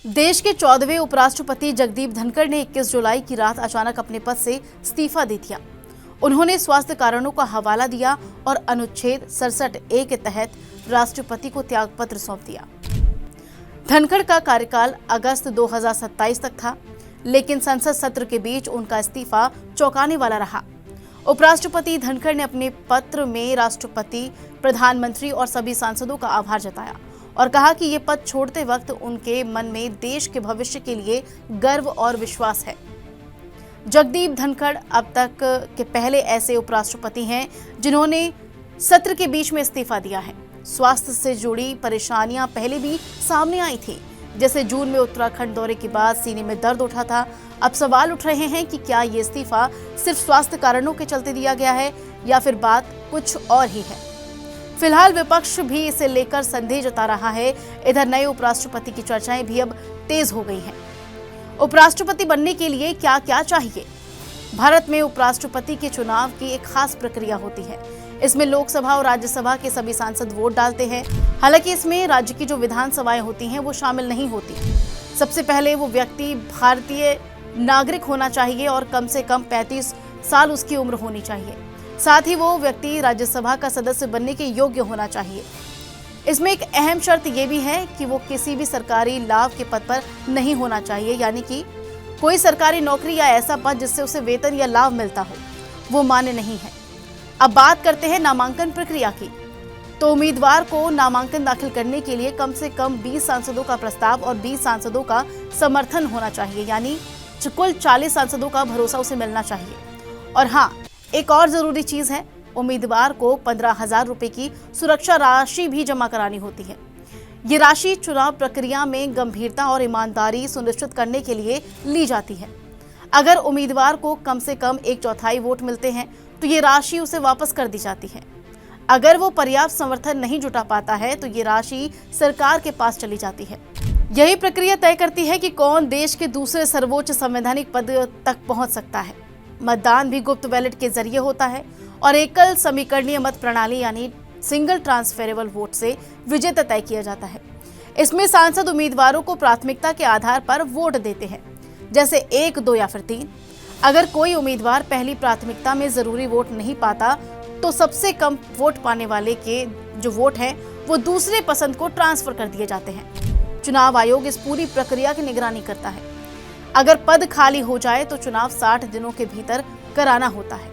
देश के 14वें उपराष्ट्रपति जगदीप धनखड़ ने 21 जुलाई की रात अचानक अपने पद से इस्तीफा दे दिया। उन्होंने स्वास्थ्य कारणों का हवाला दिया और अनुच्छेद 67A के तहत राष्ट्रपति को त्यागपत्र सौंप दिया। धनखड़ का कार्यकाल अगस्त 2027 तक था, लेकिन संसद सत्र के बीच उनका इस्तीफा चौंकाने वाला रहा। उपराष्ट्रपति धनखड़ ने अपने पत्र में राष्ट्रपति, प्रधानमंत्री और सभी सांसदों का आभार जताया और कहा कि ये पद छोड़ते वक्त उनके मन में देश के भविष्य के लिए गर्व और विश्वास है। जगदीप धनखड़ अब तक के पहले ऐसे उपराष्ट्रपति हैं जिन्होंने सत्र के बीच में इस्तीफा दिया है। स्वास्थ्य से जुड़ी परेशानियां पहले भी सामने आई थी, जैसे जून में उत्तराखंड दौरे के बाद सीने में दर्द उठा था। अब सवाल उठ रहे हैं कि क्या ये इस्तीफा सिर्फ स्वास्थ्य कारणों के चलते दिया गया है या फिर बात कुछ और ही है। फिलहाल विपक्ष भी इसे लेकर संदेह जता रहा है। इधर नए उपराष्ट्रपति की चर्चाएं भी अब तेज हो गई हैं। उपराष्ट्रपति बनने के लिए क्या क्या चाहिए? भारत में उपराष्ट्रपति के चुनाव की एक खास प्रक्रिया होती है। इसमें लोकसभा और राज्यसभा के सभी सांसद वोट डालते हैं। हालांकि इसमें राज्य की जो विधानसभाएं होती हैं वो शामिल नहीं होती। सबसे पहले वो व्यक्ति भारतीय नागरिक होना चाहिए और कम से कम 35 साल उसकी उम्र होनी चाहिए। साथ ही वो व्यक्ति राज्यसभा का सदस्य बनने के योग्य होना चाहिए। इसमें एक अहम शर्त ये भी है कि वो किसी भी सरकारी लाभ के पद पर नहीं होना चाहिए, यानी कि कोई सरकारी नौकरी या ऐसा पद जिससे उसे वेतन या लाभ मिलता हो, वो मान्य नहीं है। अब बात करते हैं नामांकन प्रक्रिया की। तो उम्मीदवार को नामांकन दाखिल करने के लिए कम से कम 20 सांसदों का प्रस्ताव और 20 सांसदों का समर्थन होना चाहिए, यानी कुल 40 सांसदों का भरोसा उसे मिलना चाहिए। और हाँ, एक और जरूरी चीज है, उम्मीदवार को 15,000 रुपए की सुरक्षा राशि भी जमा करानी होती है। ये राशि चुनाव प्रक्रिया में गंभीरता और ईमानदारी सुनिश्चित करने के लिए ली जाती है। अगर उम्मीदवार को कम से कम 1/4 वोट मिलते हैं तो ये राशि उसे वापस कर दी जाती है। अगर वो पर्याप्त समर्थन नहीं जुटा पाता है तो ये राशि सरकार के पास चली जाती है। यही प्रक्रिया तय करती है कि कौन देश के दूसरे सर्वोच्च संवैधानिक पद तक पहुंच सकता है। मतदान भी गुप्त बैलेट के जरिए होता है और एकल समीकरणीय मत प्रणाली यानी सिंगल ट्रांसफरेबल वोट से विजेता तय किया जाता है। इसमें सांसद उम्मीदवारों को प्राथमिकता के आधार पर वोट देते हैं, जैसे 1, 2 या फिर 3। अगर कोई उम्मीदवार पहली प्राथमिकता में जरूरी वोट नहीं पाता तो सबसे कम वोट पाने वाले के जो वोट हैं वो दूसरे पसंद को ट्रांसफर कर दिए जाते हैं। चुनाव आयोग इस पूरी प्रक्रिया की निगरानी करता है। अगर पद खाली हो जाए तो चुनाव 60 दिनों के भीतर कराना होता है।